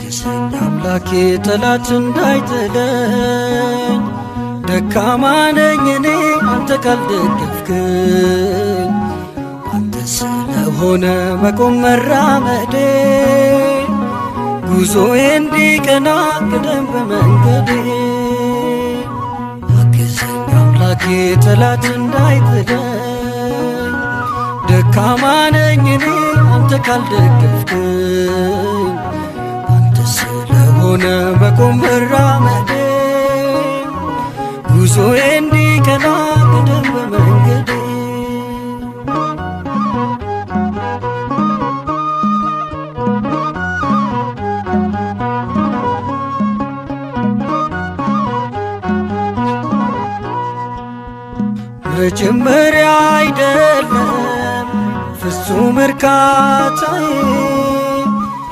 አግዘኝ አምላኬ ጠላት እንዳይጥለኝ፣ ደካማ ነኝ እኔ አንተ ካልደገፍክኝ። አንተ ስለሆነ መቆም መራመዴ፣ ጉዞዬ እንዲቀና ቅደም በመንገዴ። አግዘኝ አምላኬ ጠላት እንዳይጥለኝ፣ ደካማ ነኝ እኔ አንተ ካልደገፍክኝ። አንተ ስለሆነ መቆም መራመዴ፣ ጉዞዬ እንዲቀና ቅደም በመንገዴ። መጀመሪያ አይደለም ፍጹም እርካታዬ፣